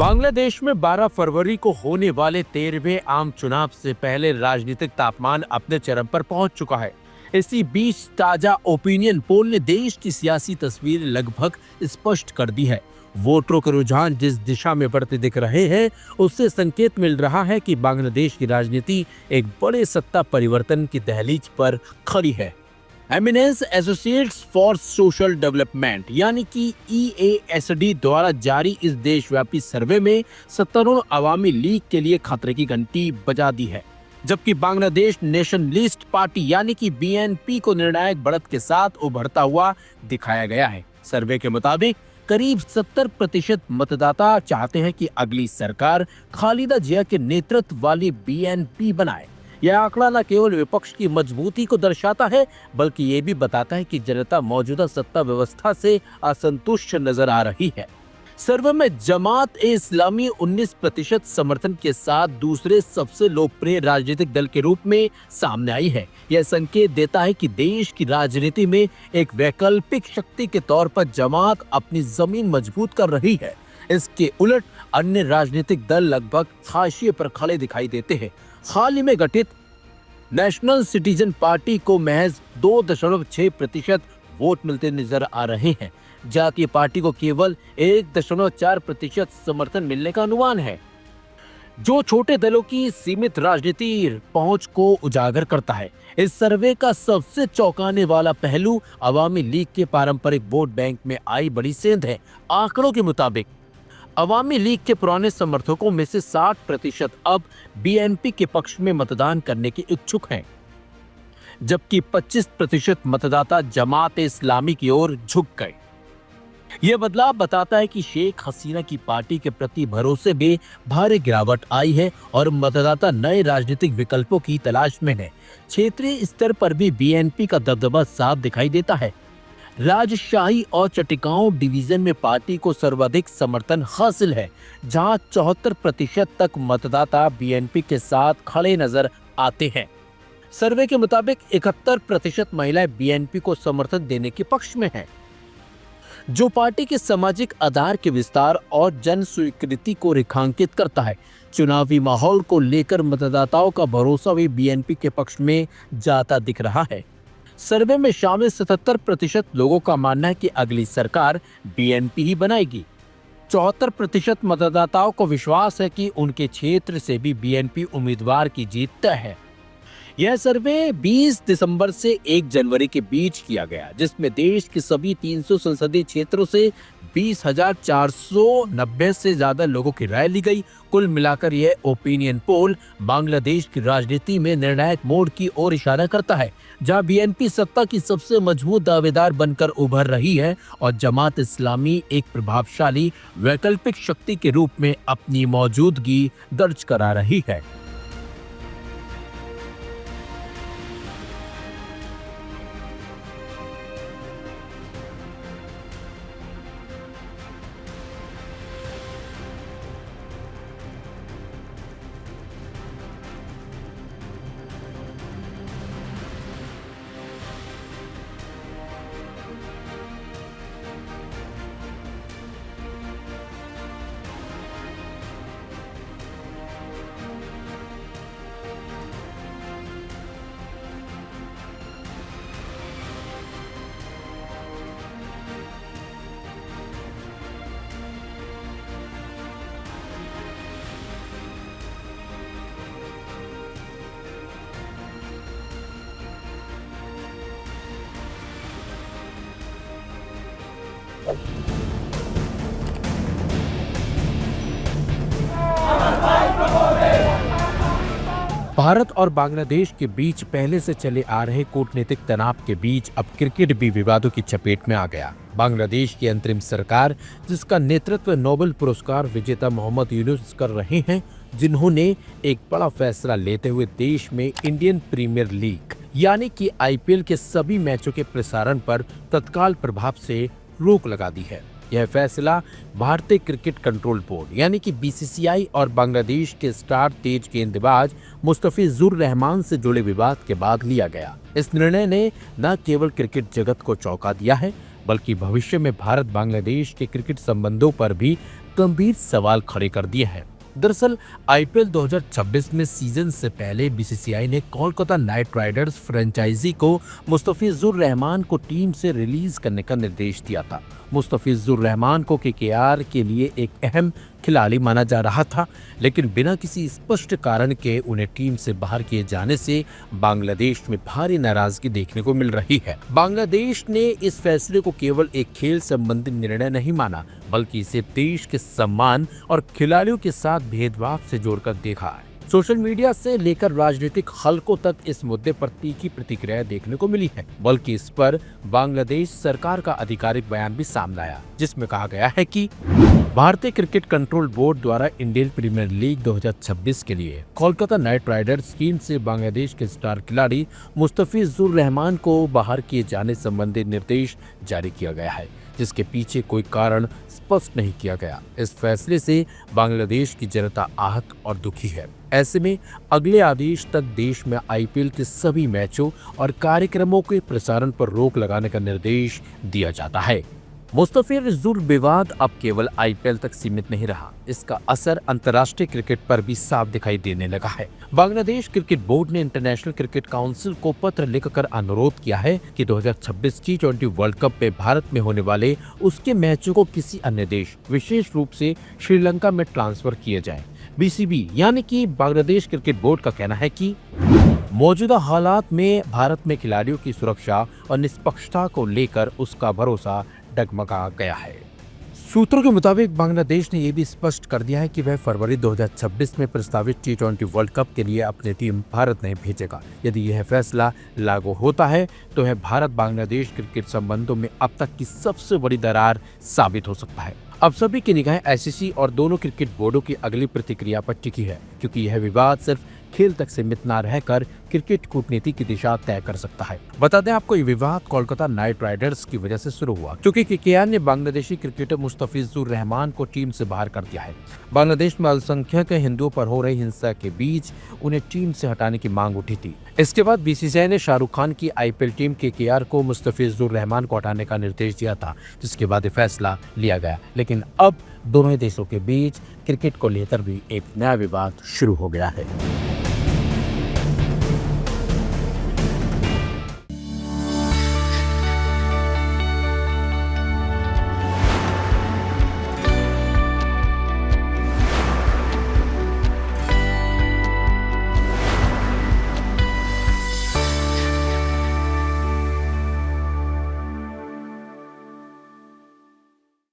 बांग्लादेश में 12 फरवरी को होने वाले 13वें आम चुनाव से पहले राजनीतिक तापमान अपने चरम पर पहुंच चुका है। इसी बीच ताजा ओपिनियन पोल ने देश की सियासी तस्वीर लगभग स्पष्ट कर दी है। वोटरों के रुझान जिस दिशा में बढ़ते दिख रहे हैं, उससे संकेत मिल रहा है कि बांग्लादेश की राजनीति एक बड़े सत्ता परिवर्तन की दहलीज पर खड़ी है। Eminence associates for social development यानी कि EASD द्वारा जारी इस देशव्यापी सर्वे में सत्तारूढ़ अवामी लीग के लिए खतरे की घंटी बजा दी है, जबकि बांग्लादेश नेशनलिस्ट पार्टी यानी कि BNP को निर्णायक बढ़त के साथ उभरता हुआ दिखाया गया है। सर्वे के मुताबिक करीब 70% मतदाता चाहते हैं कि अगली सरकार खालिदा जिया के नेतृत्व वाली BNP बनाए। यह आंकड़ा न केवल विपक्ष की मजबूती को दर्शाता है, बल्कि ये भी बताता है कि जनता मौजूदा सत्ता व्यवस्था से असंतुष्ट नजर आ रही है। सर्वे में जमात-ए-इस्लामी 19% समर्थन के साथ दूसरे सबसे लोकप्रिय राजनीतिक दल के रूप में सामने आई है। यह संकेत देता है कि देश की राजनीति में एक वैकल्पिक शक्ति के तौर पर जमात अपनी जमीन मजबूत कर रही है। इसके उलट अन्य राजनीतिक दल लगभग हाशिए पर खड़े दिखाई देते हैं। हाल ही में गठित नेशनल सिटीजन पार्टी को महज 2.6% वोट मिलते नजर आ रहे हैं। जातीय पार्टी को केवल 1.4% समर्थन मिलने का अनुमान है, जो छोटे दलों की सीमित राजनीति पहुंच को उजागर करता है। इस सर्वे का सबसे चौंकाने वाला पहलू अवामी लीग के पारंपरिक वोट बैंक में आई बड़ी सेंध है। आंकड़ों के मुताबिक अवामी लीग के पुराने समर्थकों में से 60% अब BNP के पक्ष में मतदान करने के इच्छुक हैं, जबकि 25% मतदाता जमात-ए-इस्लामी की ओर झुक गए। यह बदलाव बताता है कि शेख हसीना की पार्टी के प्रति भरोसे में भारी गिरावट आई है और मतदाता नए राजनीतिक विकल्पों की तलाश में है। क्षेत्रीय स्तर पर भी BNP का दबदबा साफ दिखाई देता है। राजशाही और चटिकाओं डिवीजन में पार्टी को सर्वाधिक समर्थन हासिल है, जहां 74% तक मतदाता BNP के साथ खड़े नजर आते हैं। सर्वे के मुताबिक 71% महिलाएं BNP को समर्थन देने के पक्ष में हैं, जो पार्टी के सामाजिक आधार के विस्तार और जन स्वीकृति को रेखांकित करता है। चुनावी माहौल को लेकर मतदाताओं का भरोसा भी BNP के पक्ष में जाता दिख रहा है। सर्वे में शामिल 77% लोगों का मानना है कि अगली सरकार BNP ही बनाएगी। 74% मतदाताओं को विश्वास है कि उनके क्षेत्र से भी BNP उम्मीदवार की जीत तय है। यह सर्वे 20 दिसंबर से 1 जनवरी के बीच किया गया, जिसमें देश के सभी 300 संसदीय क्षेत्रों से 20,490 से ज्यादा लोगों की राय ली गई। कुल मिलाकर यह ओपिनियन पोल बांग्लादेश की राजनीति में निर्णायक मोड़ की ओर इशारा करता है, जहां BNP सत्ता की सबसे मजबूत दावेदार बनकर उभर रही है और जमात-इस्लामी एक प्रभावशाली वैकल्पिक शक्ति के रूप में अपनी मौजूदगी दर्ज करा रही है। भारत और बांग्लादेश के बीच पहले से चले आ रहे कूटनीतिक तनाव के बीच अब क्रिकेट भी विवादों की चपेट में आ गया। बांग्लादेश की अंतरिम सरकार, जिसका नेतृत्व नोबेल पुरस्कार विजेता मोहम्मद यूनुस कर रहे हैं, जिन्होंने एक बड़ा फैसला लेते हुए देश में इंडियन प्रीमियर लीग यानी कि IPL के सभी मैचों के प्रसारण पर तत्काल प्रभाव से रोक लगा दी है। यह फैसला भारतीय क्रिकेट कंट्रोल बोर्ड यानी कि BCCI और बांग्लादेश के स्टार तेज गेंदबाज मुस्तफिजुर रहमान से जुड़े विवाद के बाद लिया गया। इस निर्णय ने न केवल क्रिकेट जगत को चौंका दिया है, बल्कि भविष्य में भारत बांग्लादेश के क्रिकेट संबंधों पर भी गंभीर सवाल खड़े कर दिए हैं। दरअसल आईपीएल 2026 में सीजन से पहले बीसीसीआई ने कोलकाता नाइट राइडर्स फ्रेंचाइजी को मुस्तफिजुर रहमान को टीम से रिलीज करने का निर्देश दिया था। मुस्तफिजुर रहमान को केकेआर के लिए एक अहम खिलाड़ी माना जा रहा था, लेकिन बिना किसी स्पष्ट कारण के उन्हें टीम से बाहर किए जाने से बांग्लादेश में भारी नाराजगी देखने को मिल रही है। बांग्लादेश ने इस फैसले को केवल एक खेल संबंधी निर्णय नहीं माना, बल्कि इसे देश के सम्मान और खिलाड़ियों के साथ भेदभाव से जोड़कर देखा है। सोशल मीडिया से लेकर राजनीतिक हलकों तक इस मुद्दे पर तीखी प्रतिक्रिया देखने को मिली है, बल्कि इस पर बांग्लादेश सरकार का आधिकारिक बयान भी सामने आया, जिसमें कहा गया है कि भारतीय क्रिकेट कंट्रोल बोर्ड द्वारा इंडियन प्रीमियर लीग 2026 के लिए कोलकाता नाइट राइडर्स टीम से बांग्लादेश के स्टार खिलाड़ी मुस्तफिजुर रहमान को बाहर किए जाने संबंधी निर्देश जारी किया गया है, जिसके पीछे कोई कारण स्पष्ट नहीं किया गया। इस फैसले से बांग्लादेश की जनता आहत और दुखी है। ऐसे में अगले आदेश तक देश में आईपीएल के सभी मैचों और कार्यक्रमों के प्रसारण पर रोक लगाने का निर्देश दिया जाता है। मुस्तफिजुर विवाद अब केवल आईपीएल तक सीमित नहीं रहा, इसका असर अंतर्राष्ट्रीय क्रिकेट पर भी साफ दिखाई देने लगा है। बांग्लादेश क्रिकेट बोर्ड ने इंटरनेशनल क्रिकेट काउंसिल को पत्र लिखकर अनुरोध किया है कि 2026 T20 वर्ल्ड कप में भारत में होने वाले उसके मैचों को किसी अन्य देश, विशेष रूप से श्रीलंका में ट्रांसफर किए जाएं। बीसीबी यानी कि बांग्लादेश क्रिकेट बोर्ड का कहना है कि मौजूदा हालात में भारत में खिलाड़ियों की सुरक्षा और निष्पक्षता को लेकर उसका भरोसा डगमगा गया है। सूत्रों के मुताबिक बांग्लादेश ने यह भी स्पष्ट कर दिया है कि वह फरवरी 2026 में प्रस्तावित T20 वर्ल्ड कप के लिए अपनी टीम भारत नहीं भेजेगा। यदि यह फैसला लागू होता है तो यह भारत बांग्लादेश क्रिकेट संबंधों में अब तक की सबसे बड़ी दरार साबित हो सकता है। अब सभी की निगाहें आईसीसी और दोनों क्रिकेट बोर्डों की अगली प्रतिक्रिया पर टिकी है, क्योंकि यह विवाद सिर्फ खेल तक सीमित न रहकर क्रिकेट कूटनीति की दिशा तय कर सकता है। बता दें आपको, ये विवाद कोलकाता नाइट राइडर्स की वजह से शुरू हुआ, क्योंकि केकेआर ने बांग्लादेशी क्रिकेटर मुस्तफिजुर रहमान को टीम से बाहर कर दिया है। बांग्लादेश में अल्पसंख्यक हिंदुओं पर हो रही हिंसा के बीच उन्हें टीम से हटाने की मांग उठी थी। इसके बाद बीसीसीआई ने शाहरुख खान की आईपीएल टीम केकेआर को मुस्तफिजुर रहमान को हटाने का निर्देश दिया था, जिसके बाद फैसला लिया गया। लेकिन अब दोनों देशों के बीच क्रिकेट को लेकर भी एक नया विवाद शुरू हो गया है।